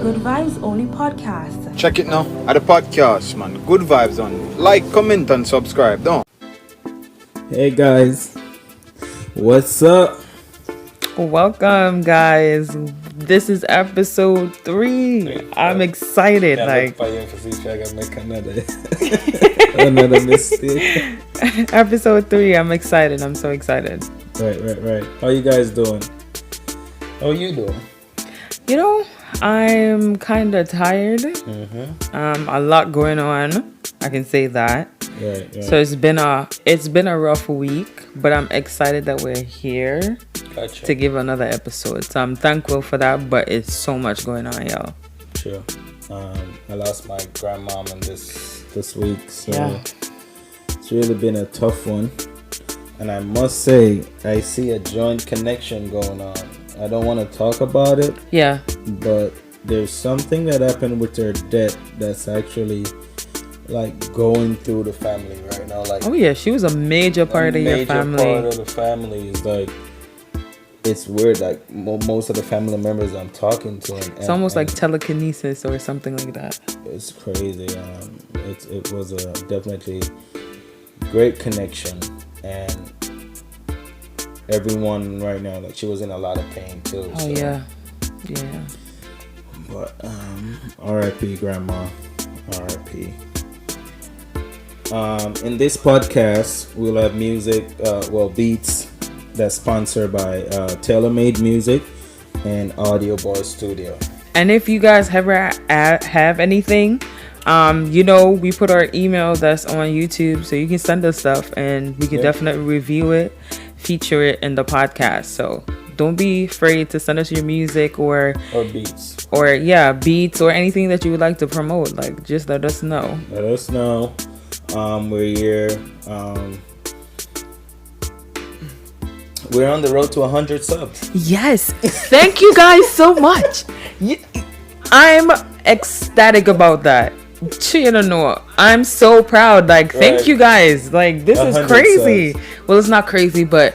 Good Vibes Only podcast. Check it now at the podcast, man. Good vibes on. Like, comment, and subscribe. Don't. Hey guys, what's up? Welcome, guys. This is episode 3. I'm excited. Another mistake. Episode 3. I'm excited. I'm so excited. Right. How you guys doing? How you doing? You know, I'm kind of tired. A lot going on. I can say that. Right. So it's been a rough week, but I'm excited that we're here to give another episode. So I'm thankful for that, but it's so much going on, y'all. Sure. I lost my grandmom this week, so Yeah. It's really been a tough one. And I must say, I see a joint connection going on. I don't want to talk about it. Yeah. But there's something that happened with her death that's actually like going through the family right now. Like, Oh yeah, she was a major part of your family. Part of the family is like, it's weird. Like most of the family members I'm talking to, It's almost like telekinesis or something like that. It's crazy. It was a definitely great connection, and everyone right now, like, she was in a lot of pain too. Oh so. yeah. But R.I.P. Grandma, R.I.P. In this podcast, we'll have music, beats that's sponsored by TaylorMade Music and Audio Boy Studio. And if you guys ever have anything, we put our email that's on YouTube, so you can send us stuff and we can definitely review it, feature it in the podcast. So don't be afraid to send us your music or beats beats or anything that you would like to promote. Like, just let us know. We're here. We're on the road to 100 subs. Yes. Thank you guys so much. I'm ecstatic about that. You don't know. I'm so proud. Like, thank you guys. Like, this is crazy. Subs. Well, it's not crazy, but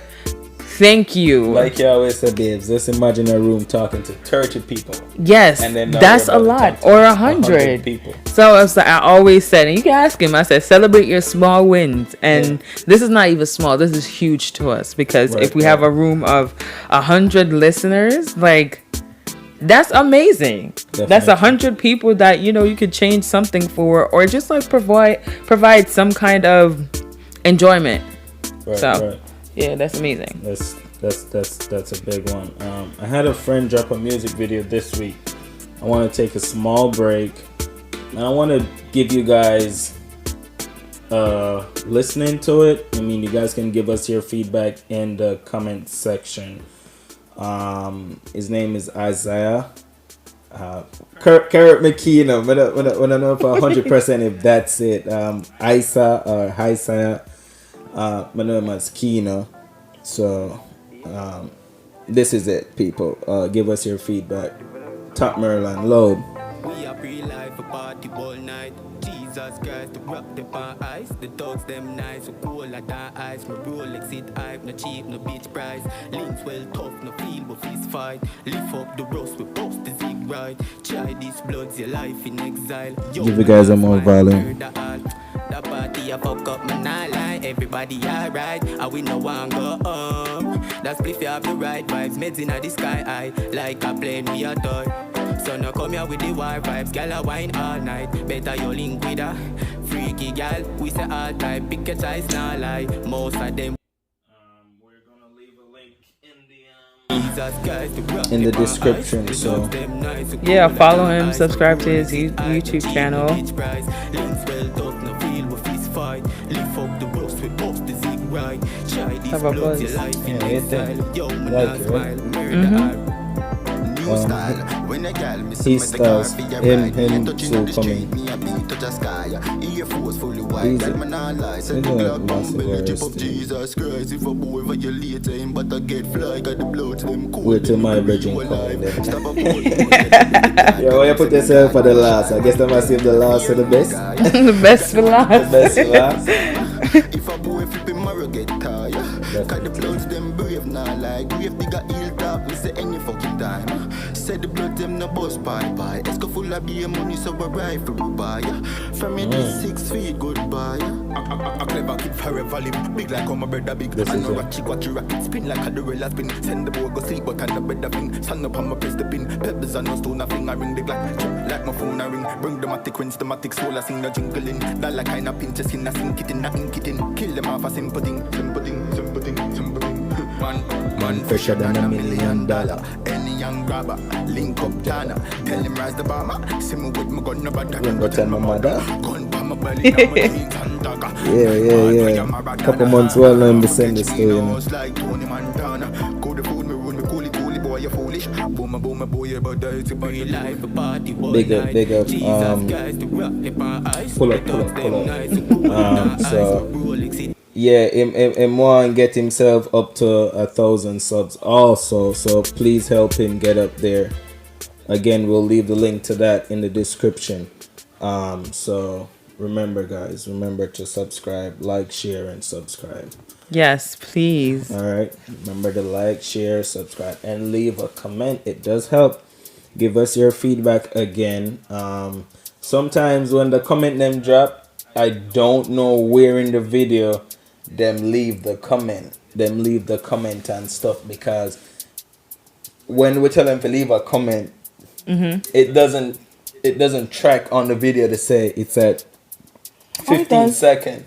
thank you. Like you always said, babes, just imagine a room talking to 30 people. Yes, and then that's a lot. Or 100 people. So I always said, and you can ask him, I said, celebrate your small wins. And this is not even small. This is huge to us, because if we have a room of 100 listeners, like, that's amazing. Definitely. That's 100 people that, you could change something for, or just like provide some kind of enjoyment. Yeah, that's amazing. That's a big one. I had a friend drop a music video this week. I want to take a small break, and I want to give you guys listening to it. I mean, you guys can give us your feedback in the comment section. His name is Isaiah. Carrot McKeeno. When I know for 100% if that's it. Isa or Isaiah. My name is Kino. So this is it, people. Give us your feedback. Top Merlin, load. We are pre-life for party all night. Jesus Christ, to rock the pan ice. The dogs them nice, so cool like that ice. My Rolex it hype, no cheap, no bitch price. Links well tough, no feel but fist fight. Lift up the roast, we post the zig right. Try this blood's your life in exile. Give you guys a more volume. The party I fuck up, man, I lie. Everybody alright, and we no one go home. That's if you have the right vibes, meds in the sky high. Like a plane we a toy. So now come here with the wild vibes, gal a wine all night. Better you link with her, freaky gal. We say all time, pick a choice, not lie. Most of them. We're gonna leave a link in the description. So yeah, follow him, subscribe to his YouTube channel. Have a buzz. He stars him too coming. Wait till my virgin call them. Yo, why you put yourself for the last? I guess I must save the last for the best. The best for last. The best for last. If a boy flipping Maro get tired, cause the bloods them brave now like grave digger heel top, me say any fucking time. Said the blood them no bus bye. Esco full of beer money, so I ride for a buy. From me this 6 feet, goodbye. A clever kid forever live. Big like how my brother big. This I is know it. a chick watch you rocket spin like a Dorella spin. Send the boy go sleep, but I the better thing. Stand up and my press the pin. Pebbles and no stone, nothing. I ring the glass. Like my phone, I ring. Bring the matic, rinse the matic, soul, I sing the jingling. That like kind of pinch, in, I sink it in, I ink it in. Kill them off a simple thing. Man, Fresher than $1 million. Any young grabber, link up Dana. Tell him rise the bomber. See me with my gun, no bother. Don't go tell my mother. Gun pa my belly, now my jeans and dagger. Yeah. Couple months well known to send this to you. Like Tony Montana. Go to food, me run, me coolie, boy, you foolish. Boom, boy, but it's a Real life a party, Big up. Pull up. So yeah, him want get himself up to 1,000 subs also. So please help him get up there. Again, we'll leave the link to that in the description. So remember, guys, to subscribe, like, share, and subscribe. Yes, please. All right. Remember to like, share, subscribe, and leave a comment. It does help. Give us your feedback again. Sometimes when the comment them drop, I don't know where in the video them leave the comment and stuff, because when we tell them to leave a comment, it doesn't track on the video to say it's at 15 seconds.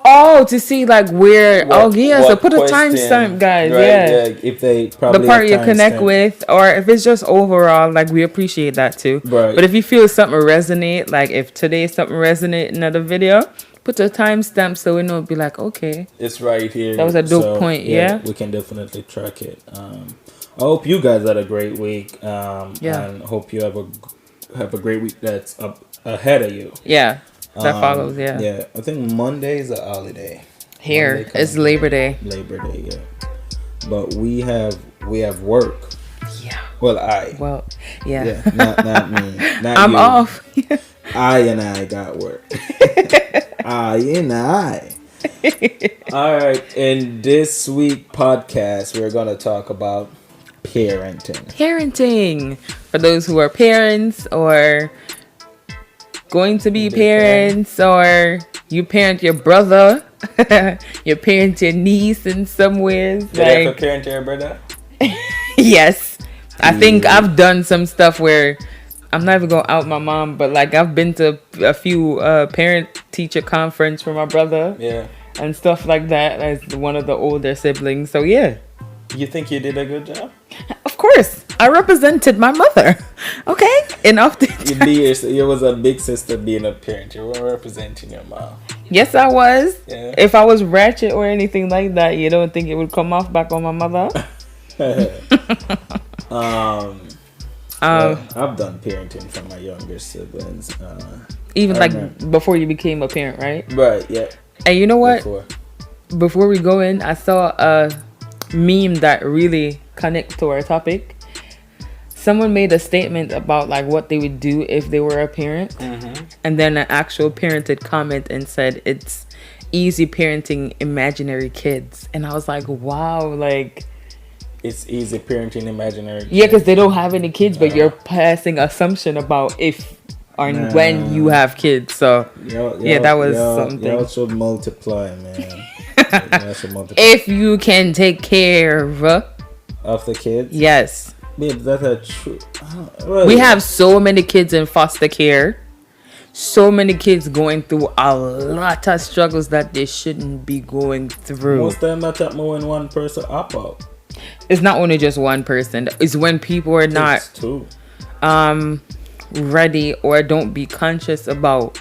Oh, to see like where. So what put a question, timestamp, guys. right, Yeah. If they probably The part have you connect timestamp. with, or if it's just overall, like we appreciate that too. Right. But if you feel something resonate, like if today something resonate in another video, put a timestamp so we know. Be like, okay, It's right here. That was a dope point, yeah. We can definitely track it. I hope you guys had a great week. And hope you have a great week that's up ahead of you. yeah, that follows. Yeah. Yeah, I think Monday is a holiday. Here Monday it's comes Labor Day. Labor Day, yeah. But we have work. Yeah. Well, Well, yeah. yeah, not me. Not I'm you. off. I got work. I. All right. In this week podcast, we're gonna talk about parenting. Parenting for those who are parents or going to be parents, or you parent your brother, you parent your niece in some ways. Did you ever Like, parent your brother? yes, I think I've done some stuff where I'm not even gonna out my mom, but like I've been to a few parent teacher conference for my brother, Yeah. and stuff like that as one of the older siblings. So yeah, You think you did a good job? of course I represented my mother. Okay, enough. You was a big sister being a parent. You were representing your mom. Yes, I was. Yeah. If I was ratchet or anything like that, you don't think it would come off back on my mother? Well, I've done parenting for my younger siblings. Even I like remember. before you became a parent, right? Right, yeah. And you know what? Before. Before we go in, I saw a meme that really connects to our topic. Someone made a statement about like what they would do if they were a parent, and then an actual parent had comment and said it's easy parenting imaginary kids, and I was like, wow, like It's easy parenting imaginary. yeah, because they don't have any kids, but you're passing assumption about if or when you have kids. So that was something. Y'all should multiply, man. Y'all should multiply. If you can take care Of the kids? yes. Babe, that's a true. We have so many kids in foster care. So many kids going through a lot of struggles that they shouldn't be going through. Most time that happen when one person opt out. It's not only just one person. It's when people are not It's two. ready or don't be conscious about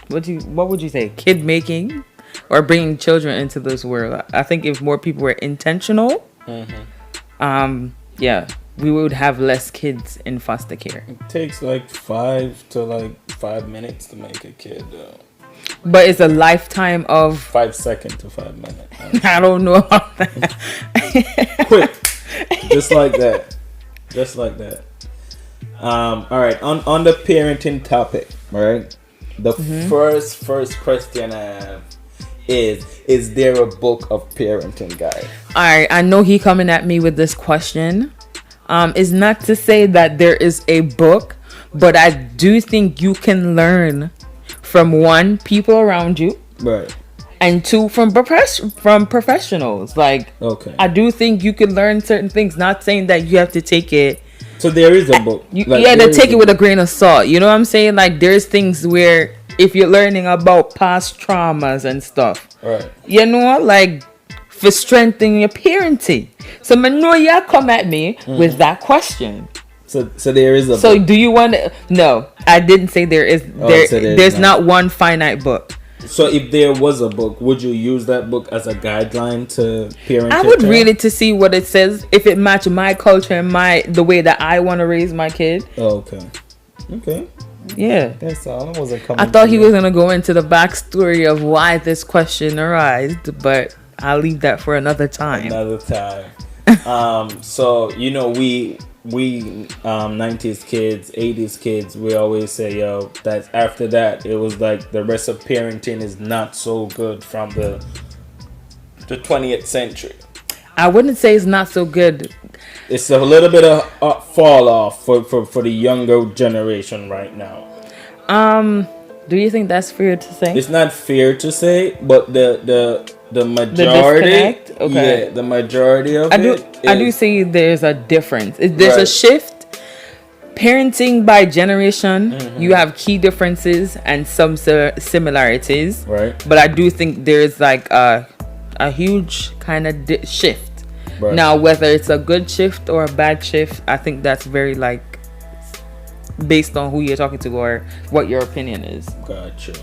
what would you say, kid making or bringing children into this world. I think if more people were intentional, we would have less kids in foster care. It takes like 5 minutes to make a kid. But it's a lifetime of 5 seconds to 5 minutes. I don't know about that. Quick. Just like that. All right. On the parenting topic, right? The first question I have is there a book of parenting, guys? All right, I know he coming at me with this question. is not to say that there is a book, but I do think you can learn from one, people around you, Right. and two, from professionals. Like, Okay. I do think you can learn certain things. Not saying that you have to take it. So there is a book. You Like, had there to is take a it with a book. grain of salt. You know what I'm saying? Like, there's things where if you're learning about past traumas and stuff, Right. you know, like for strengthening your parenting. So I know you come at me with that question. So there is a So book. do you want to? No, I didn't say there is. Oh, There, so there's there's not. not one finite book. So if there was a book, would you use that book as a guideline to parent? I your would child? read it to see what it says, if it matches my culture and the way that I want to raise my kid. Oh, okay. Okay. Yeah. That's all. I wasn't coming. I thought to he you. was gonna go into the backstory of why this question arose, but I'll leave that for another time. Another time. So you know we 90s kids, 80s kids, we always say, yo, that after that it was like the rest of parenting is not so good from the 20th century. I wouldn't say it's not so good. It's a little bit of fall off for the younger generation right now. Do you think that's fair to say? It's not fair to say, but the majority, disconnect? Okay. yeah, the majority of I do is- see there's a difference. There's a Right. shift. Parenting by generation, Mm-hmm. you have key differences and some similarities. Right. But I do think there's like a huge kind of shift. Right. Now, whether it's a good shift or a bad shift, I think that's very like based on who you're talking to or what your opinion is. Gotcha.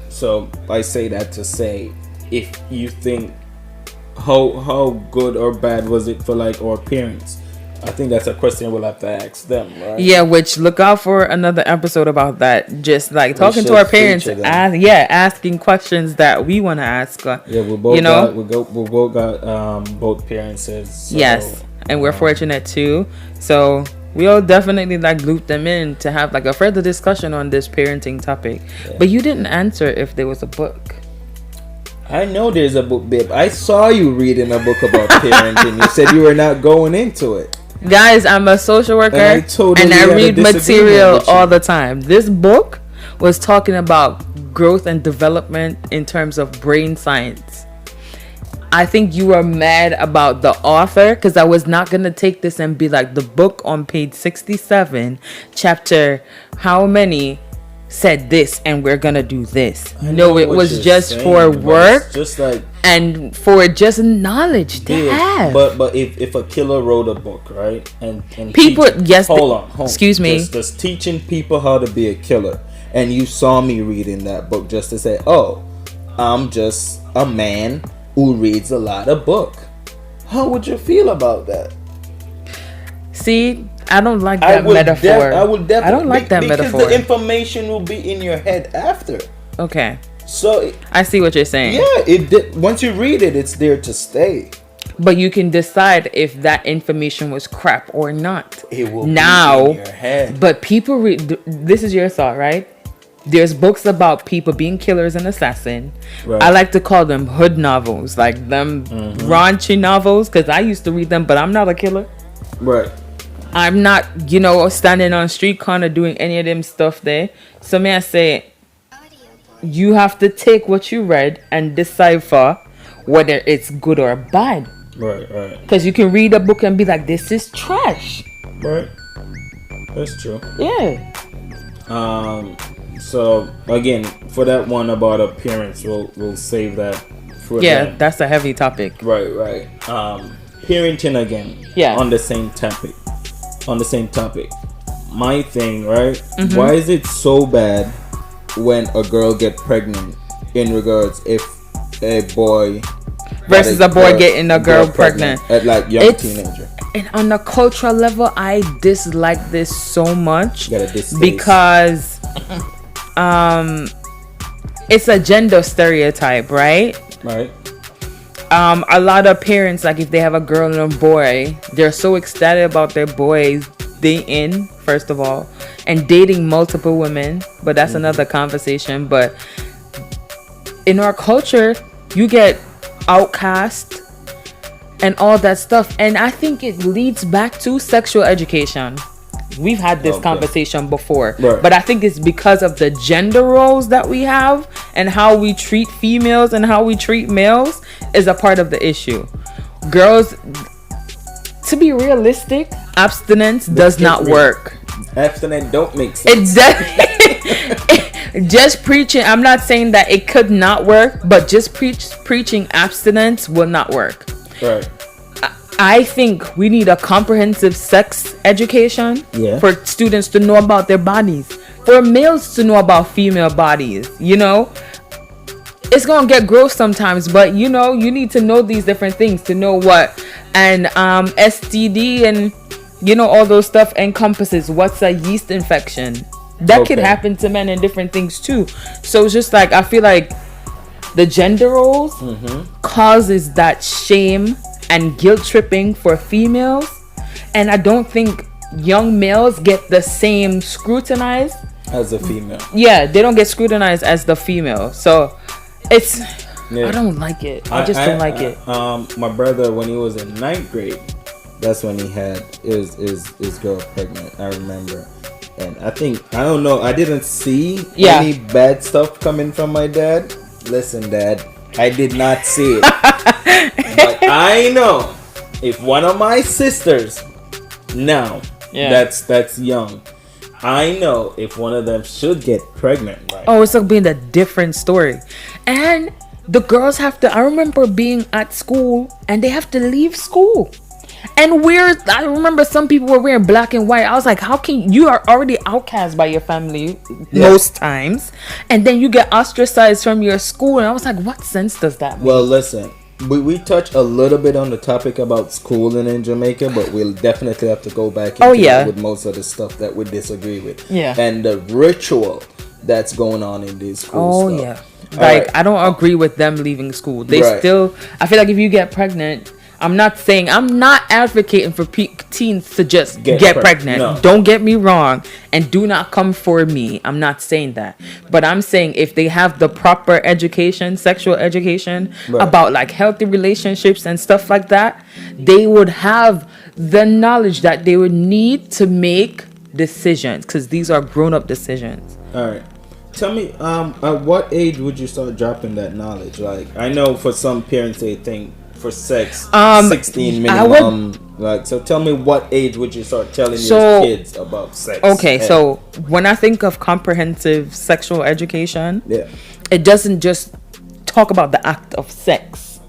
So I say that to say, if you think how good or bad was it for like our parents, I think that's a question we'll have to ask them, right? Yeah, which look out for another episode about that. Just like talking to should our parents, feature them. asking questions that we want to ask. Yeah, we both you know? we both got both parents. So, Yes, and we're fortunate too. So we'll definitely like loop them in to have like a further discussion on this parenting topic. Yeah. But you didn't answer if there was a book. I know there's a book, babe. I saw you reading a book about parenting. You said you were not going into it. Guys, I'm a social worker And I totally and I had a read disagreement material with you. all the time. This book was talking about growth and development in terms of brain science. I think you were mad about the author because I was not going to take this and be like the book on page 67, chapter how many said this and we're going to do this. I know No, it what was you're just saying, for but it's work just like and for just knowledge to yeah, have. but if a killer wrote a book, right, and People- yes, hold on, excuse me. just teaching people how to be a killer, and you saw me reading that book just to say, oh, I'm just a man who reads a lot of book. How would you feel about that? See, I don't like that metaphor. I would definitely. I don't like that because metaphor. the information will be in your head after. Okay, So I see what you're saying. yeah, once you read it, it's there to stay. But you can decide if that information was crap or not. It will now, be in your head. but people read. This is your thought, right? There's books about people being killers and assassins. Right. I like to call them hood novels, like them raunchy novels, because I used to read them. But I'm not a killer. Right. I'm not, standing on street corner doing any of them stuff there. So may I say, you have to take what you read and decipher whether it's good or bad. Right. Because you can read a book and be like, this is trash. Right. That's true. Yeah. So again, for that one about appearance, we'll save that for Yeah, them. that's a heavy topic. Right. Parenting again. Yeah. On the same topic. My thing, right? Mm-hmm. Why is it so bad when a girl get pregnant in regards if a boy Versus a boy getting a girl pregnant. at like young It's- teenager? And on a cultural level, I dislike this so much Got a distaste. because it's a gender stereotype, right? Right. A lot of parents, like if they have a girl and a boy, they're so ecstatic about their boys dating, first of all, and dating multiple women. But that's another conversation. But in our culture, you get outcast, and all that stuff. And I think it leads back to sexual education. We've had this conversation before, Right. but I think it's because of the gender roles that we have and how we treat females and how we treat males is a part of the issue. Girls, to be realistic, abstinence does not work. Abstinence don't make sense. It does. Just preaching, I'm not saying that it could not work, but just preaching abstinence will not work. Right. I think we need a comprehensive sex education for students to know about their bodies, for males to know about female bodies. You know, it's gonna get gross sometimes, but you know, you need to know these different things to know what and STD and you know all those stuff encompasses. What's a yeast infection? That could happen to men and different things too. So it's just like I feel like the gender roles causes that shame and guilt tripping for females, and I don't think young males get the same scrutinized as a female. Yeah, they don't get scrutinized as the female. So it's I don't like it. I just don't like it. My brother, when he was in 9th grade, that's when he had his girl pregnant. I remember. And I don't know, I didn't see any bad stuff coming from my dad. Listen, Dad, I did not see it. But I know if one of my sisters now that's young, I know if one of them should get pregnant. Right? Oh, it's like being a different story. And the girls have to, I remember being at school and they have to leave school. And I remember some people were wearing black and white. I was like, how can you are already outcast by your family most times, and then you get ostracized from your school? And I was like, what sense does that make? Well, listen, we touch a little bit on the topic about schooling in Jamaica, but we'll definitely have to go back into it with most of the stuff that we disagree with. Yeah. And the ritual that's going on in these schools. Like, I don't agree with them leaving school. They still, I feel like if you get pregnant, I'm not advocating for teens to just get pregnant. No. Don't get me wrong. And do not come for me. I'm not saying that. But I'm saying if they have the proper education, sexual education, about like healthy relationships and stuff like that, they would have the knowledge that they would need to make decisions. Because these are grown-up decisions. All right. Tell me, at what age would you start dropping that knowledge? Like, I know for some parents they think for sex 16 minimum, so tell me, what age would you start telling your kids about sex? So when I think of comprehensive sexual education, it doesn't just talk about the act of sex.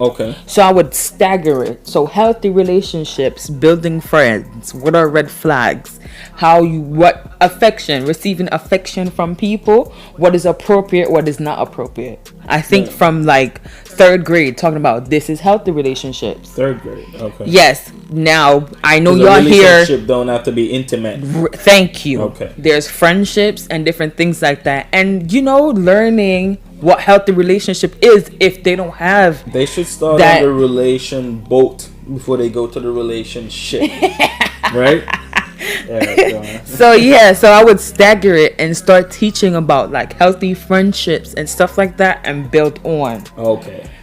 So I would stagger it. So healthy relationships, building friends, what are red flags, what affection, receiving affection from people, what is appropriate, what is not appropriate. I think from like 3rd grade, talking about this is healthy relationships. 3rd grade, Yes. Now I know y'all here. Relationship don't have to be intimate. Thank you. There's friendships and different things like that, and learning what healthy relationship is. If they don't have, they should start on the relation boat before they go to the relationship. Right? So I would stagger it and start teaching about like healthy friendships and stuff like that and build on.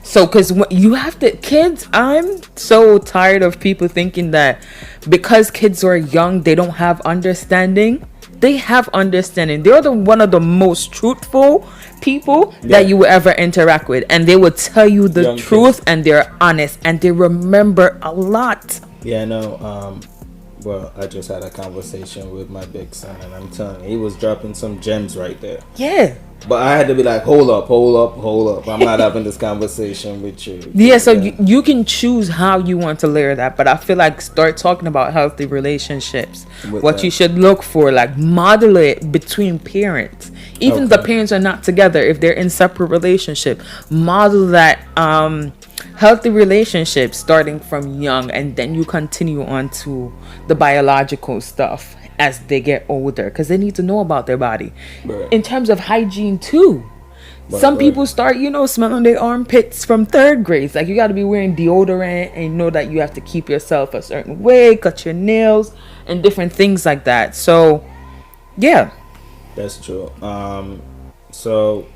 So because you have to, kids, I'm so tired of people thinking that because kids are young they don't have understanding. They have understanding. They're one of the most truthful people that you will ever interact with, and they will tell you the truth, and they're honest, and they remember a lot. Yeah, I know. Well, I just had a conversation with my big son, and I'm telling you, he was dropping some gems right there. Yeah. But I had to be like, hold up. I'm not having this conversation with you. Yeah, so you can choose how you want to layer that. But I feel like start talking about healthy relationships. What you should look for, like model it between parents. Even if the parents are not together, if they're in separate relationship, model that healthy relationships starting from young, and then you continue on to the biological stuff as they get older, because they need to know about their body. In terms of hygiene too, some people start smelling their armpits from 3rd grade. It's like you got to be wearing deodorant, and know that you have to keep yourself a certain way, cut your nails and different things like that. So yeah, that's true. So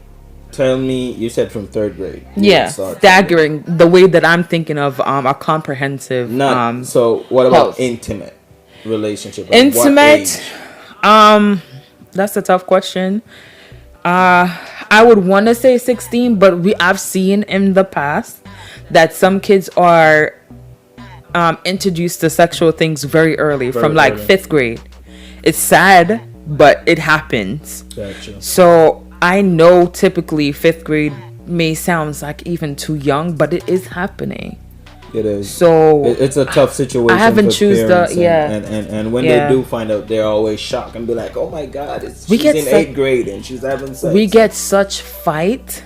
tell me, you said from third grade. Yeah, staggering the way that I'm thinking of a comprehensive. Not so. What about health. intimate relationship? Intimate. That's a tough question. I would want to say 16, but I've seen in the past that some kids are introduced to sexual things very early, from like 5th grade. It's sad, but it happens. Gotcha. So I know typically 5th grade may sound like even too young, but it is happening. It is. So it's a tough situation. I haven't choose the and when they do find out, they're always shocked and be like, "Oh my God, she's in 8th grade and she's having sex." We get such fight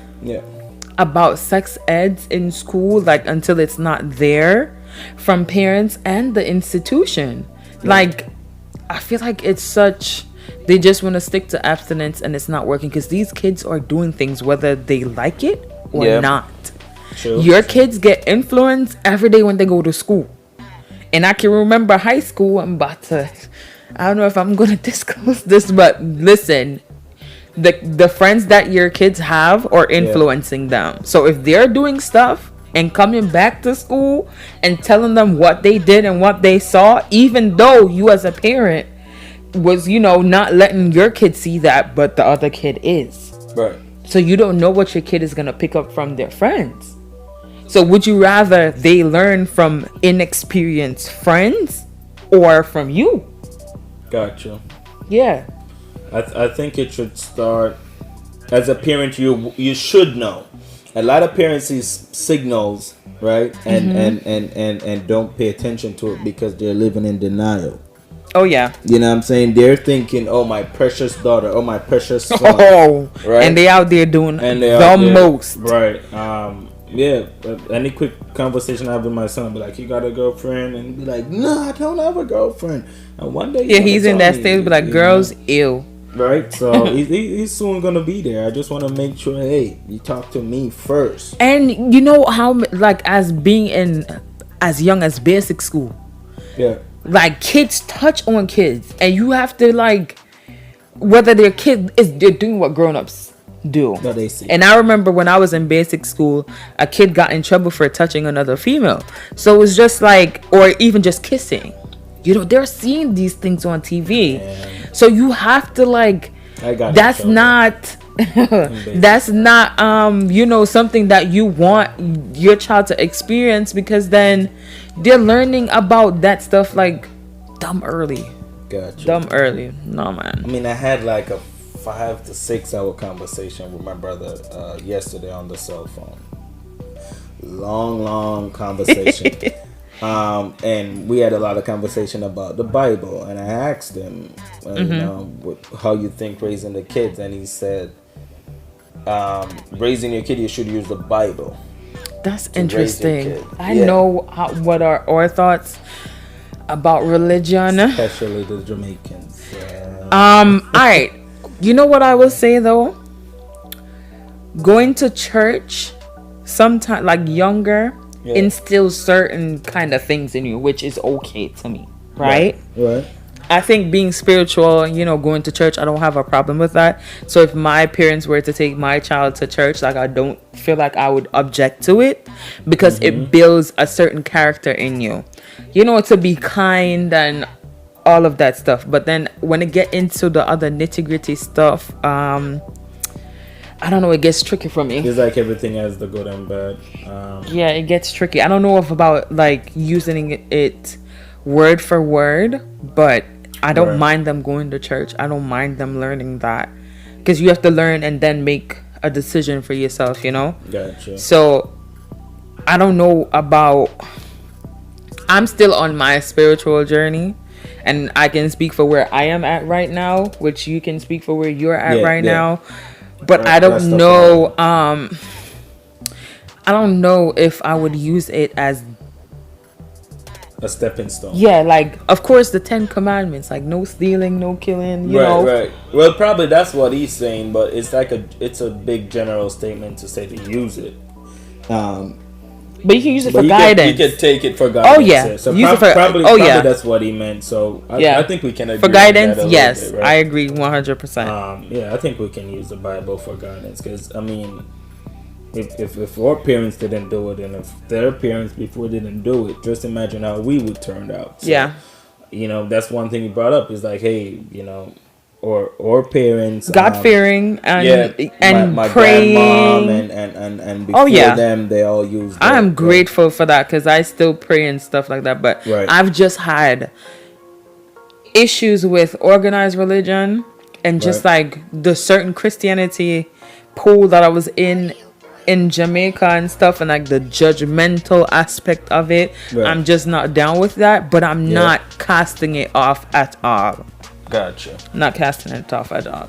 about sex eds in school, like until it's not there, from parents and the institution. Like, I feel like it's such. They just want to stick to abstinence, and it's not working because these kids are doing things whether they like it or not. True. Your kids get influenced every day when they go to school. And I can remember high school. I don't know if I'm going to disclose this, but listen, the friends that your kids have are influencing them. So if they're doing stuff and coming back to school and telling them what they did and what they saw, even though you as a parent was, not letting your kid see that, but the other kid is. Right. So you don't know what your kid is going to pick up from their friends. So would you rather they learn from inexperienced friends or from you? Gotcha. Yeah. I think it should start as a parent. You should know. A lot of parents see signals, right, and don't pay attention to it because they're living in denial. Oh yeah. You know what I'm saying? They're thinking, "Oh, my precious daughter, oh, my precious son." Oh, right? And they out there doing most. Right. Any quick conversation I have with my son, I'll be like, "You got a girlfriend?" And be like, "No, I don't have a girlfriend." And one day, he's in that stage, be like, "Girls, ew." Right. So he's soon gonna be there. I just want to make sure, hey, you talk to me first. And you know how, like, as being in as young as basic school, like kids touch on kids, and you have to like, whether they're doing what grown-ups do. No, they see. And I remember when I was in basic school, a kid got in trouble for touching another female. So it was just like, or even just kissing. They're seeing these things on TV. Yeah. So you have to like, that's not something that you want your child to experience, because then they're learning about that stuff like dumb early. Gotcha. Dumb early. No, man. I mean, I had like a 5 to 6 hour conversation with my brother yesterday on the cell phone. Long conversation. And we had a lot of conversation about the Bible, and I asked him, how you think raising the kids, and he said, raising your kid, you should use the Bible. That's interesting. I know what are our thoughts about religion, especially the Jamaicans. All right. You know what I will say though? Going to church, sometimes like younger, instills certain kind of things in you, which is okay to me, right? Right. I think being spiritual, going to church, I don't have a problem with that. So if my parents were to take my child to church, like, I don't feel like I would object to it, because it builds a certain character in you, to be kind and all of that stuff. But then when it get into the other nitty-gritty stuff, I don't know, it gets tricky for me. It's like everything has the good and bad. It gets tricky. I don't know about like using it word for word, but I don't mind them going to church. I don't mind them learning that, because you have to learn and then make a decision for yourself, Gotcha. So I don't know about, I'm still on my spiritual journey, and I can speak for where I am at right now, which you can speak for where you're at now. But I don't know. I don't know if I would use it as a stepping stone. Yeah, like, of course, the 10 Commandments, like no stealing, no killing. You know. Right. Well, probably that's what he's saying, but it's like it's a big general statement to say to use it. But you can use it But for you guidance. could take it for guidance. Oh, yeah. So Use it for- probably that's what he meant. So I think we can agree for guidance. on that a Yes, little bit, right? I agree 100%. Yeah, I think we can use the Bible for guidance because I mean, if our parents didn't do it and if their parents before didn't do it, just imagine how we would turn out. So, Yeah. You know, that's one thing he brought up is like, hey, you know, or parents, God fearing and my praying. grandmom and before them they all used. I'm grateful for that because I still pray and stuff like that. But Right. I've just had issues with organized religion and just like the certain Christianity pool that I was in Jamaica and stuff, and like the judgmental aspect of it. Right. I'm just not down with that, but I'm not casting it off at all. Gotcha. Not casting it off at all.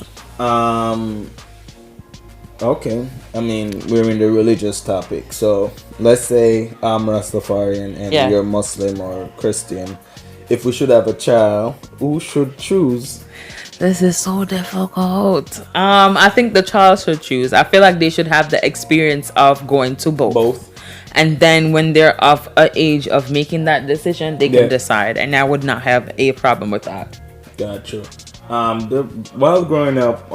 Okay. I mean, we're in the religious topic. So let's say I'm Rastafarian and you're Muslim or Christian. If we should have a child, who should choose? This is so difficult. I think the child should choose. I feel like they should have the experience of going to both. And then when they're of an age of making that decision, they can decide. And I would not have a problem with that. Gotcha. While growing up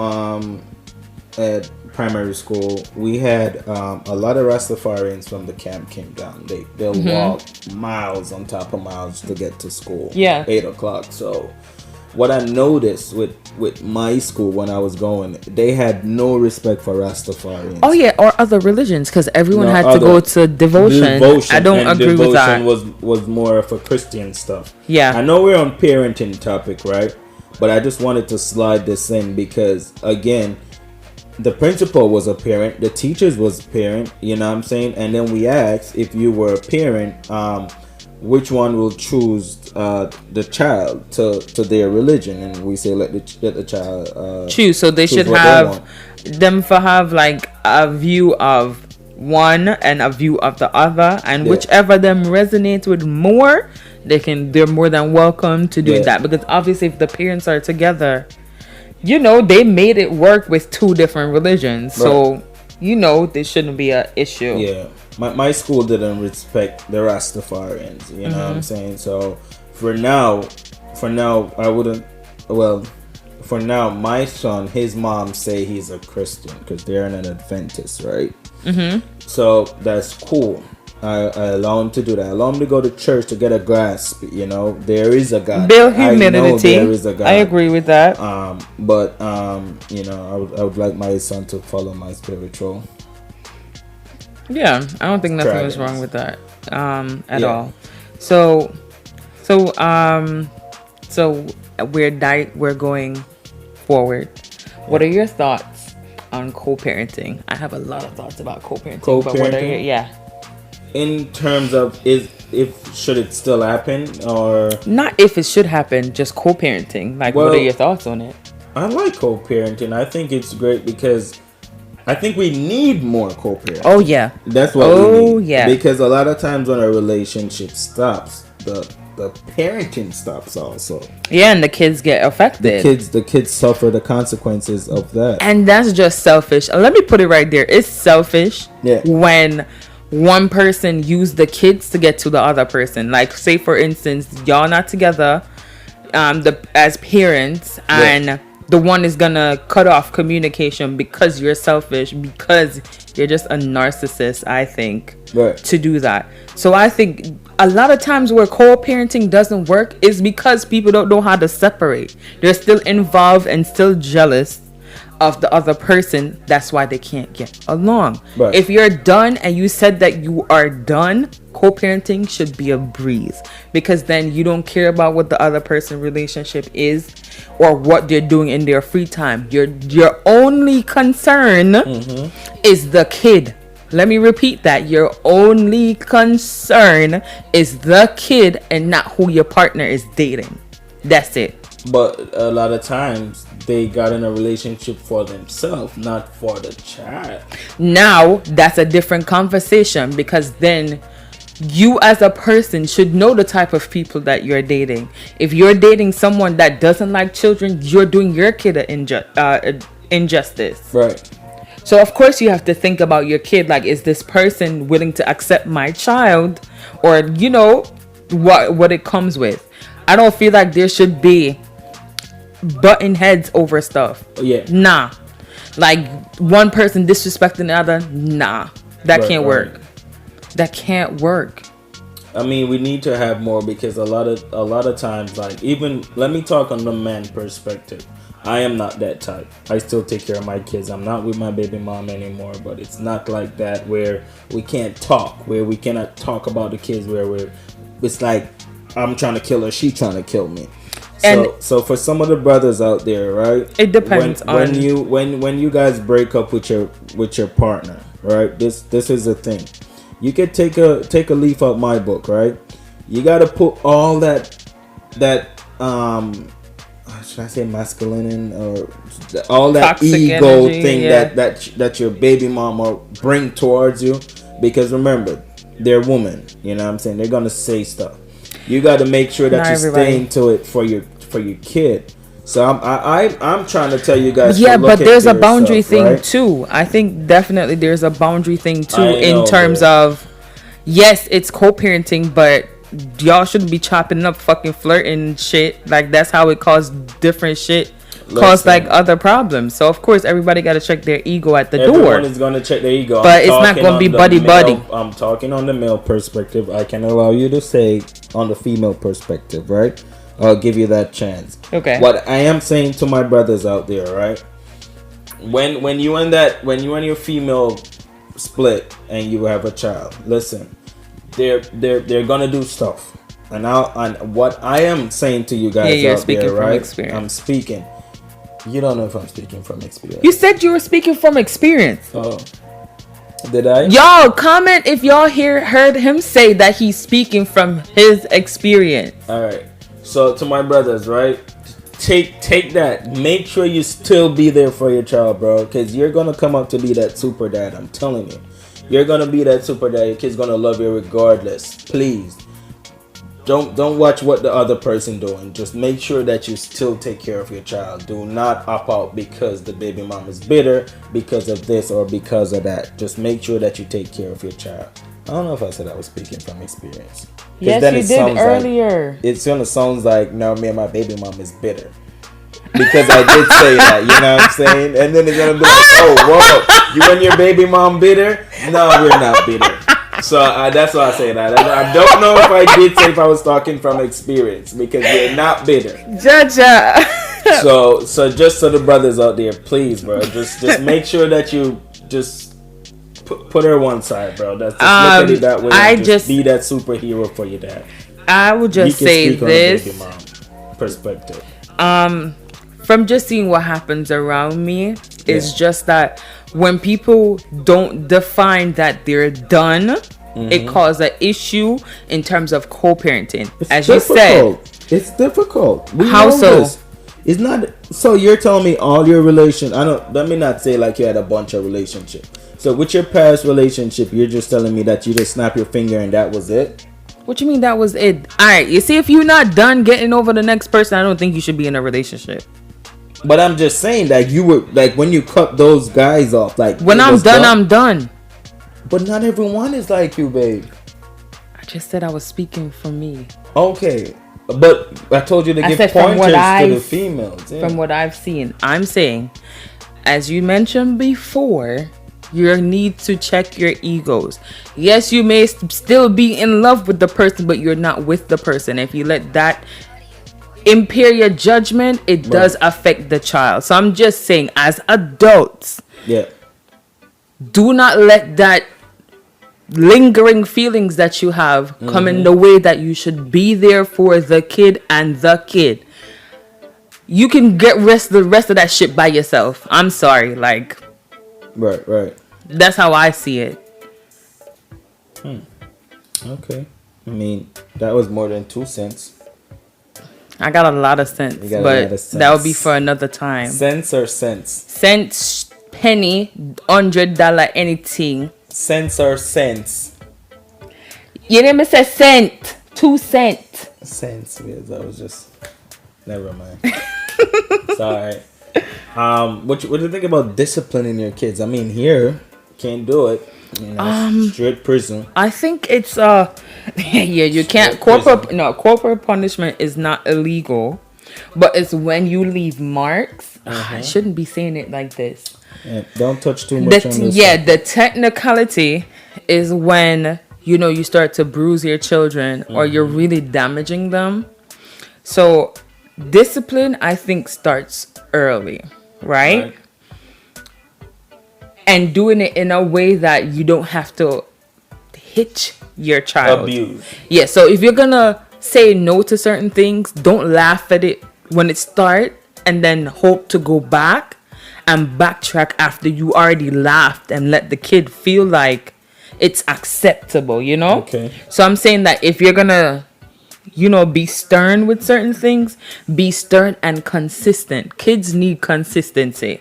at primary school, we had a lot of Rastafarians from the camp came down. They'll walk miles on top of miles to get to school. 8 o'clock. So what I noticed with my school when I was going, they had no respect for Rastafarians. Oh yeah, or other religions, because everyone had to go to devotion. I don't agree with that. Devotion was more for Christian stuff. Yeah, I know we're on parenting topic, right? But I just wanted to slide this in because again, the principal was a parent, the teachers was a parent. You know what I'm saying? And then we asked if you were a parent, which one will choose the child to their religion, and we say let the child choose. So they should have them for have like a view of one and a view of the other, and whichever them resonates with more, they're more than welcome to do that, because obviously if the parents are together, you know, they made it work with two different religions, so you know there shouldn't be an issue. Yeah, my school didn't respect the Rastafarians, you know what I'm saying? So for now I wouldn't. Well, for now my son, his mom say he's a Christian because they're an Adventist, right? So that's cool. I allow him to do that. I allow him to go to church to get a grasp. You know, there is a God. Build humility. I know there is a God. I agree with that. But you know, I would like my son to follow my spiritual. Yeah, I don't think nothing was wrong with that at all. So we're going forward. What are your thoughts on co-parenting? I have a lot of thoughts about co-parenting. But what are your, in terms of should it still happen or not? If it should happen, just co-parenting. Like, what are your thoughts on it? I like co-parenting. I think it's great because I think we need more co-parenting. Oh yeah, that's what we need. Yeah, because a lot of times when a relationship stops, the parenting stops also. Yeah, and the kids get affected. The kids suffer the consequences of that. And that's just selfish. Let me put it right there. It's selfish when one person use the kids to get to the other person. Like, say for instance, y'all not together as parents, and the one is gonna cut off communication because you're selfish, because you're just a narcissist, I think, to do that. So I think a lot of times where co-parenting doesn't work is because people don't know how to separate. They're still involved and still jealous of the other person. That's why they can't get along. If you're done and you said that you are done, co-parenting should be a breeze, because then you don't care about what the other person's relationship is or what they're doing in their free time. Your only concern is the kid. Let me repeat that. Your only concern is the kid and not who your partner is dating. That's it. But a lot of times they got in a relationship for themselves, not for the child. Now that's a different conversation, because then you as a person should know the type of people that you're dating. If you're dating someone that doesn't like children, you're doing your kid an injustice. Right. So of course you have to think about your kid. Like, is this person willing to accept my child, or what it comes with? I don't feel like there should be butting heads over stuff. Yeah. Nah. Like one person disrespecting the other. Nah. That can't work. That can't work. I mean, we need to have more, because a lot of times, like, even let me talk on the man perspective. I am not that type. I still take care of my kids. I'm not with my baby mom anymore, but it's not like that where we can't talk, where we cannot talk about the kids, it's like I'm trying to kill her, she trying to kill me. So for some of the brothers out there, right? It depends when you guys break up with your partner, right? This is the thing. You could take a leaf out my book, right? You got to put all that should I say masculine, or all that toxic ego energy, thing that your baby mama bring towards you, because remember, they're women, you know what I'm saying? They're gonna say stuff. You got to make sure that you stay into it for your kid. So I'm trying to tell you guys. Yeah, but there's a boundary thing, right? Too. I think definitely there's a boundary thing too, in terms of, yes, it's co-parenting, but y'all shouldn't be chopping up fucking flirting shit. Like, that's how it caused different shit. Cause like other problems. So of course everybody got to check their ego at the door. Everyone is going to check their ego, but it's not going to be buddy. I'm talking on the male perspective. I can allow you to say on the female perspective, right? I'll give you that chance. Okay. What I am saying to my brothers out there, right? When you and your female split and you have a child, listen, they're gonna do stuff. And what I am saying to you guys, you're out speaking there, from right? experience. I'm speaking. You don't know if I'm speaking from experience. You said you were speaking from experience. Oh. Did I? Y'all comment if y'all heard him say that he's speaking from his experience. All right. So to my brothers, right? Take that. Make sure you still be there for your child, bro, because you're gonna come up to be that super dad. I'm telling you, you're gonna be that super dad. Your kid's gonna love you regardless. Please. Don't watch what the other person doing. Just make sure that you still take care of your child. Do not opt out because the baby mom is bitter because of this or because of that. Just make sure that you take care of your child. I don't know if I said I was speaking from experience. Yes, then you did earlier. It's gonna sound like, no, me and my baby mom is bitter. Because I did say that, you know what I'm saying? And then it's gonna be like, oh, whoa, you and your baby mom bitter? No, we're not bitter. So that's why I say that. I don't know if I did say if I was talking from experience, because we're not bitter. Jaja. So just so the brothers out there, please, bro, just make sure that you just put her one side, bro. That's just look at it that way. Just be that superhero for your dad. I would just say this on the baby mom perspective. From just seeing what happens around me, it's just that when people don't define that they're done, it causes an issue in terms of co-parenting. As you said, it's difficult. How so? It's not. So you're telling me all your let me not say like you had a bunch of relationships. So with your past relationship, you're just telling me that you just snap your finger and that was it? What you mean that was it? Alright, you see, if you're not done getting over the next person, I don't think you should be in a relationship. But I'm just saying that you were like, when you cut those guys off, like when I'm done, I'm done. But not everyone is like you, babe. I just said I was speaking for me. Okay, but I told you to give pointers to the females. Yeah. From what I've seen, I'm saying, as you mentioned before, you need to check your egos. Yes, you may still be in love with the person, but you're not with the person. If you let that impair your judgment, it does affect the child. So I'm just saying, as adults, do not let that lingering feelings that you have come in the way that you should be there for the kid and the kid. You can get the rest of that shit by yourself. I'm sorry, like, right. That's how I see it. Okay. I mean, that was more than 2 cents. I got a lot of sense, but that would be for another time. Cents or cents? Cents, penny, $100, anything. Cents or cents? You didn't even say cent. 2 cents. Cents, yes, I was just... Never mind. It's alright. What do you think about disciplining your kids? I mean, here can't do it. Straight prison. I think it's you can't corporal punishment is not illegal, but it's when you leave marks. I shouldn't be saying it like this. Yeah, don't touch too much on this. Yeah, the technicality is when you start to bruise your children or you're really damaging them. So discipline, I think, starts early, right? And doing it in a way that you don't have to hit your child. Abuse. Yeah, so if you're gonna say no to certain things, don't laugh at it when it starts and then hope to go back and backtrack after you already laughed and let the kid feel like it's acceptable, Okay. So I'm saying that if you're gonna be stern with certain things, be stern and consistent. Kids need consistency.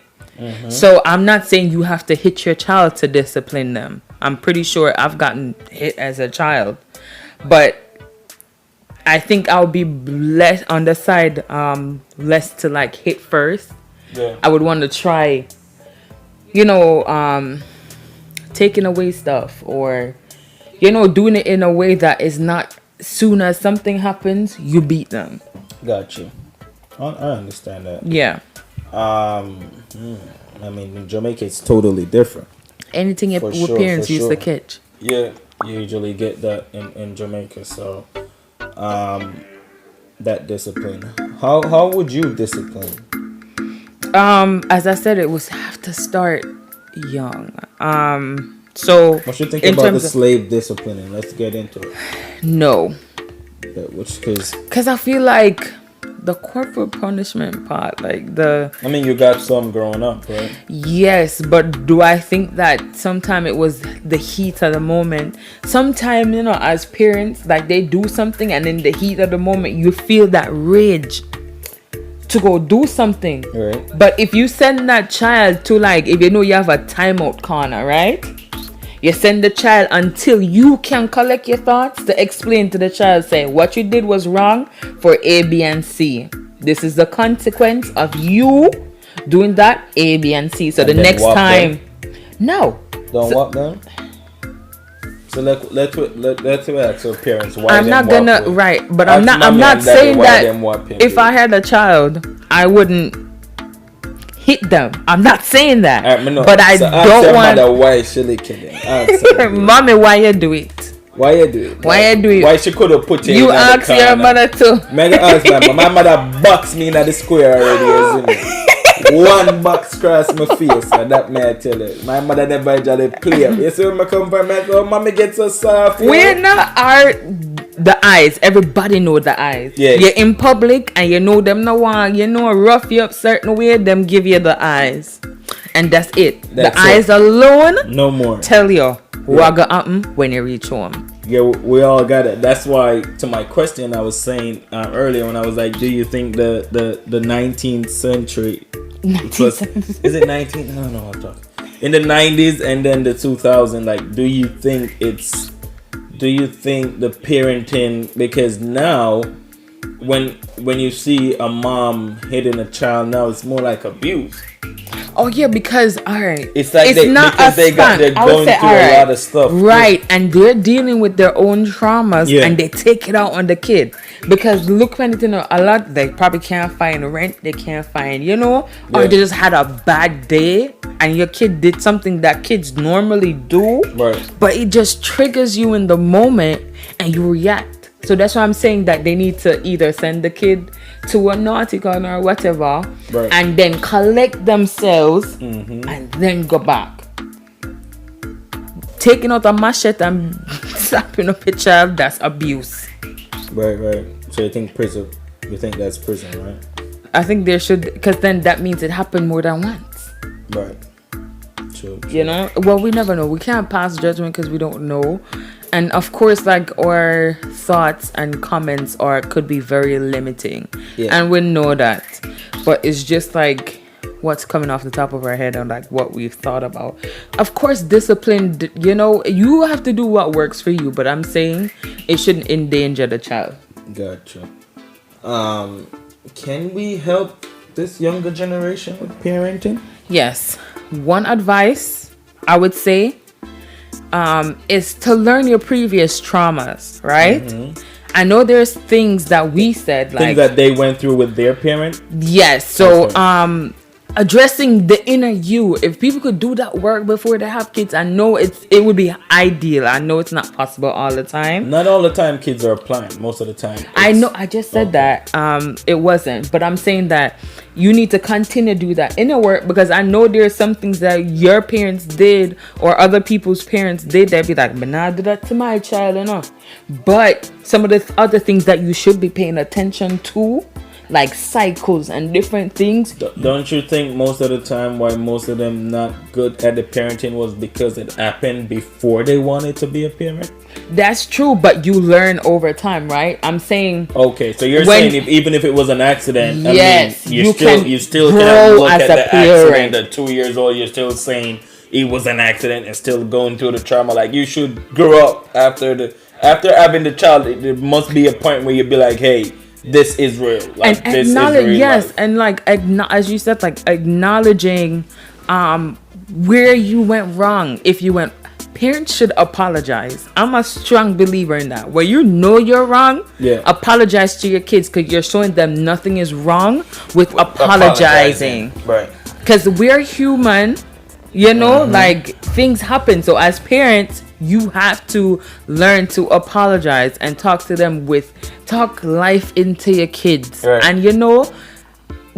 So I'm not saying you have to hit your child to discipline them. I'm pretty sure I've gotten hit as a child, but I think I'll be less on the side, less to like hit first. Yeah. I would want to try, taking away stuff or, doing it in a way that is not, soon as something happens, you beat them. Got you. I understand that. Yeah. I mean, in Jamaica, it's totally different. Anything your parents used to catch. Yeah, you usually get that in Jamaica. So, that discipline. How would you discipline? As I said, it was have to start young. So what you think about the slave disciplining? Let's get into it. No. Because I feel like the corporal punishment part, you got some growing up, right? Yes, but do I think that sometimes it was the heat of the moment? Sometimes, as parents, they do something and in the heat of the moment, you feel that rage to go do something. Right. But if you send that child to if you have a timeout corner, right? You send the child until you can collect your thoughts to explain to the child, say what you did was wrong for A, B, and C. This is the consequence of you doing that A, B, and C. So and the next time, no. Don't walk them. So let's ask our parents why. I'm not gonna but I'm not saying that if I had a child, I wouldn't hit them. I'm not saying that. But I don't want. Mother, why she licking them? Mommy, why you do it? Why you do it? Why she could have put you in ask the your mother too. Mega ask them. My mother boxed me in the square already. Isn't it? One box cross my face, and that may I tell you. My mother never just play. You see when I come from my go, mommy gets so soft. We're not the eyes. Everybody know the eyes. Yes. You're in public and you know them no one. Rough you up certain way, them give you the eyes. And that's it. The eyes alone. No more. Tell you what gonna happen when you reach home. Yeah, we all got it. That's why, to my question, I was saying earlier when I was like, do you think the 19th century... Is it 19? No, I'm talking. In the 90s and then the 2000s, do you think the parenting, because now when you see a mom hitting a child now, it's more like abuse. Oh yeah, because alright, it's like they're going through a lot of stuff, right? And they're dealing with their own traumas, and they take it out on the kid. Because look, when a lot, they probably can't find rent, they can't find, or they just had a bad day, and your kid did something that kids normally do, right? But it just triggers you in the moment, and you react. So that's why I'm saying that they need to either send the kid to a naughty corner or whatever, right, and then collect themselves, and then go back. Taking out a machete and slapping up a child, that's abuse. Right. So you think prison? You think that's prison, right? I think there should, because then that means it happened more than once. Right. True. Well, we never know. We can't pass judgment because we don't know. And of course, our thoughts and comments could be very limiting. Yeah. And we know that. But it's just what's coming off the top of our head and what we've thought about. Of course, discipline, you have to do what works for you. But I'm saying it shouldn't endanger the child. Gotcha. Can we help this younger generation with parenting? Yes. One advice I would say is to learn your previous traumas, right? I know there's things that we said, Things like that they went through with their parent? yes. So Okay. addressing the inner you. If people could do that work before they have kids, I know it would be ideal. I know it's not possible all the time. Not all the time kids are applying. Most of the time. I it's- know I just said that it wasn't, but I'm saying that you need to continue to do that inner work, because I know there's some things that your parents did or other people's parents did that be like, but nah, do that to my child, you know. But some of the other things that you should be paying attention to, like cycles and different things. Don't you think most of the time why most of them not good at the parenting was because it happened before they wanted to be a parent? That's true, but you learn over time, right? I'm saying Okay, so you're When- saying even if it was an accident, Yes, I mean, you can you still grow can look as at a the parent. accident at 2 years old. You're still saying it was an accident and still going through the trauma. Like you should grow up after having the child. There must be a point where you be like, hey, this is real. Like and this acknowledge, is real yes, life. and like as you said, like acknowledging where you went wrong. If you went, parents should apologize. I'm a strong believer in that. Where you know you're wrong, Yeah. apologize to your kids, because you're showing them nothing is wrong with apologizing. Right. Because we're human, you know, like things happen. So as parents, you have to learn to apologize and talk to them talk life into your kids. Right. And, you know,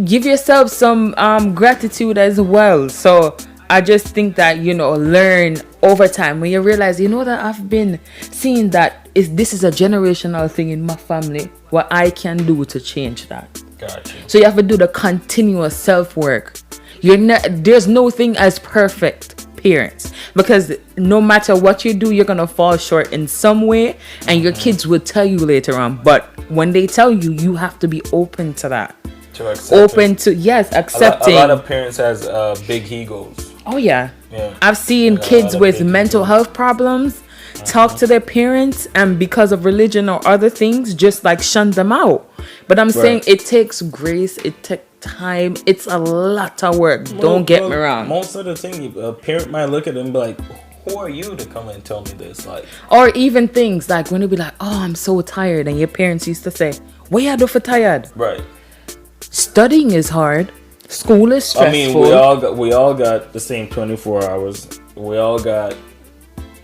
give yourself some gratitude as well. So I just think that, you know, learn over time when you realize, you know, that I've been seeing that this is a generational thing in my family, what I can do to change that. Gotcha. So you have to do the continuous self-work. There's no thing as perfect, parents, because no matter what you do, you're gonna fall short in some way, and your kids will tell you later on. But when they tell you, you have to be open to that. To accept Open to, yes, a accepting. lot of parents has big egos. Oh yeah. Yeah. I've seen Yeah, a kids lot of with big mental egos. health problems talk to their parents, and because of religion or other things, just like shun them out. But I'm saying Right. it takes grace, it takes time, it's a lot of work. Don't get me wrong. Most of the thing, a parent might look at them and be like, who are you to come and tell me this? Like, Or even things like when you be like, oh, I'm so tired, and your parents used to say, what you do for tired? right. Studying is hard. School is stressful. I mean, we all got the same 24 hours. We all got,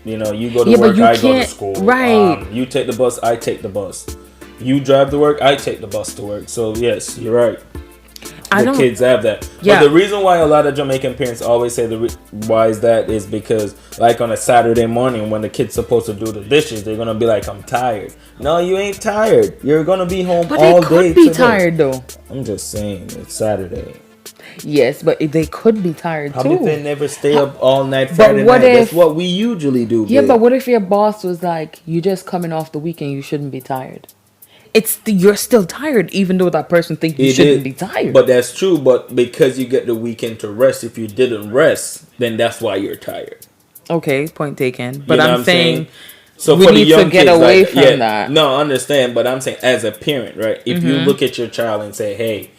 you know, you go to Yeah, but work, you I go to can't- school. right. You take the bus, I take the bus. You drive to work, I take the bus to work. So yes, you're right. I The don't- kids have that. Yeah. But the reason why a lot of Jamaican parents always say why is that is because, like, on a Saturday morning when the kid's supposed to do the dishes, they're gonna be like, I'm tired. No, you ain't tired. You're gonna be home but all they day could be today. tired though. I'm just saying, it's Saturday. Yes, but they could be tired How too. did they never stay up all night Friday what night? if- That's what we usually do. Yeah, babe. but what if your boss was like, you just coming off the weekend, you shouldn't be tired? You're still tired, even though that person thinks you It shouldn't is- be tired. But that's true. But because you get the weekend to rest, if you didn't rest, then that's why you're tired. Okay, point taken. But You know what I'm saying, So we for need the young to get kids, away like, from that. No, I understand. But I'm saying, as a parent, right? If you look at your child and say, "Hey,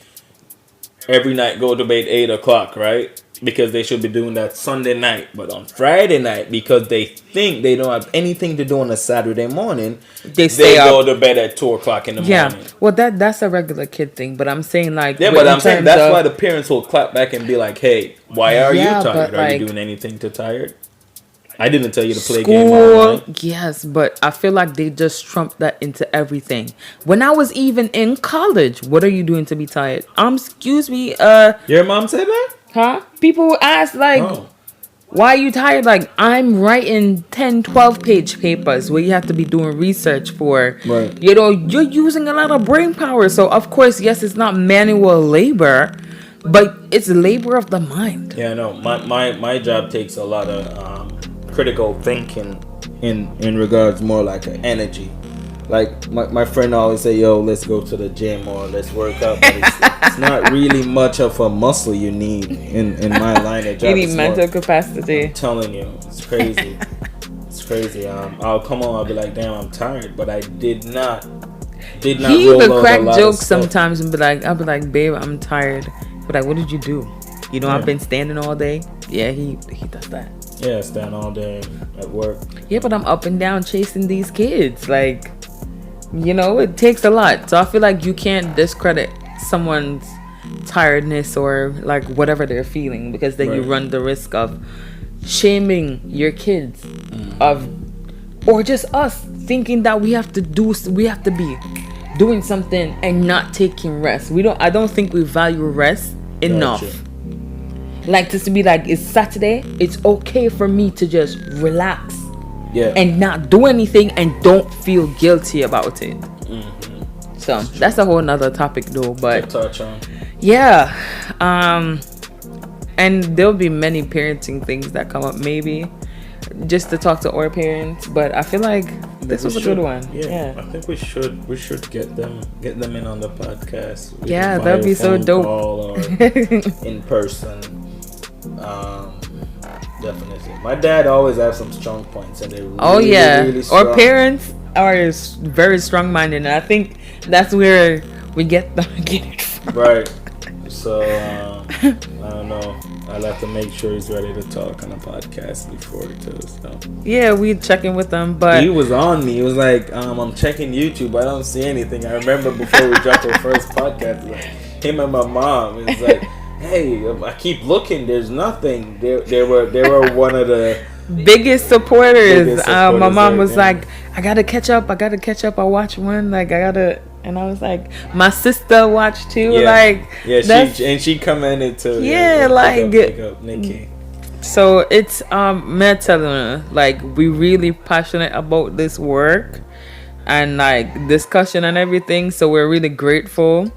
every night go to bed 8 o'clock," right? Because they should be doing that Sunday night, but on Friday night, because they think they don't have anything to do on a Saturday morning, They stay go up. to bed at 2 o'clock in the Yeah, morning. well, that's a regular kid thing. But I'm saying, like, Yeah, in but I'm saying terms that's of- why the parents will clap back and be like, "Hey, why are Yeah, you tired? but, Are like, you doing anything to tired? I didn't tell you to play a game all school, night." yes, but I feel like they just trumped that into everything. When I was even in college, what are you doing to be tired? Excuse me, Your mom said that? huh? People ask like, Oh. why are you tired? Like, I'm writing 10, 12 page papers where you have to be doing research for. Right. You know, you're using a lot of brain power. So, of course, yes, it's not manual labor, but it's labor of the mind. Yeah, no. My job takes a lot of critical thinking in regards more like an energy. Like my friend always say, "Yo, let's go to the gym or let's work out." But it's not really much of a muscle you need in my line of job. You need It's more- mental capacity. I'm telling you, it's crazy. It's crazy. I'll come home, I'll be like, damn, I'm tired, but I did not did not He roll even out a crack lot of jokes stuff. sometimes and I'll be like, babe, I'm tired. But like, what did you do? You know, I've been standing all day. Yeah, he does that. Yeah, stand all day at work. Yeah, but I'm up and down chasing these kids. Like, you know, it takes a lot. So I feel like you can't discredit someone's tiredness or like whatever they're feeling, because then you run the risk of shaming your kids or just us thinking that we have to be doing something and not taking rest. I don't think we value rest enough. Gotcha. Like, just to be like, it's Saturday, it's okay for me to just relax and not do anything and don't feel guilty about it. So that's a whole nother topic though, but touch on. yeah, and there'll be many parenting things that come up, maybe just to talk to our parents, but I feel like this was a good one. Yeah, I think we should get them in on the podcast. Yeah, that'd be so dope. Or in person. Definitely. My dad always has some strong points, and they're really strong. Our parents are very strong-minded, and I think that's where we get it from. Right. So I don't know. I'll have to make sure he's ready to talk on a podcast before too. So yeah, we check in with them, but he was on me. He was like, I'm checking YouTube. I don't see anything. I remember before we dropped our first podcast, like, him and my mom. It's like, hey, I keep looking. There's nothing. They were one of the biggest supporters. My mom right was there. like, I gotta catch up. I watch one. Like, and I was like, my sister watched too. Like, she commented too. Pick up Nikki. So it's me telling her, like, we really passionate about this work and like discussion and everything. So we're really grateful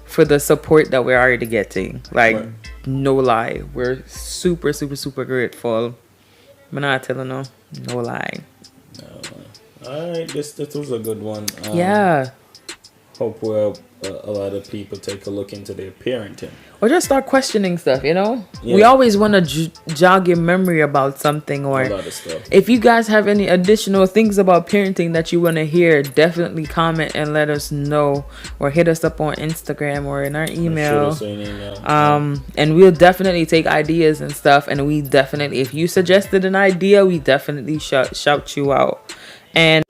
for the support that we're already getting. Like, no lie, we're super, super, super grateful. I'm not telling her, no lie. All right, this was a good one. Hope a lot of people take a look into their parenting. Or just start questioning stuff, you know? Yeah. We always want to jog your memory about something, or A lot of stuff. if you guys have any additional things about parenting that you want to hear, definitely comment and let us know, or hit us up on Instagram or in our email. And we'll definitely take ideas and stuff, and we definitely, if you suggested an idea, we definitely shout you out. And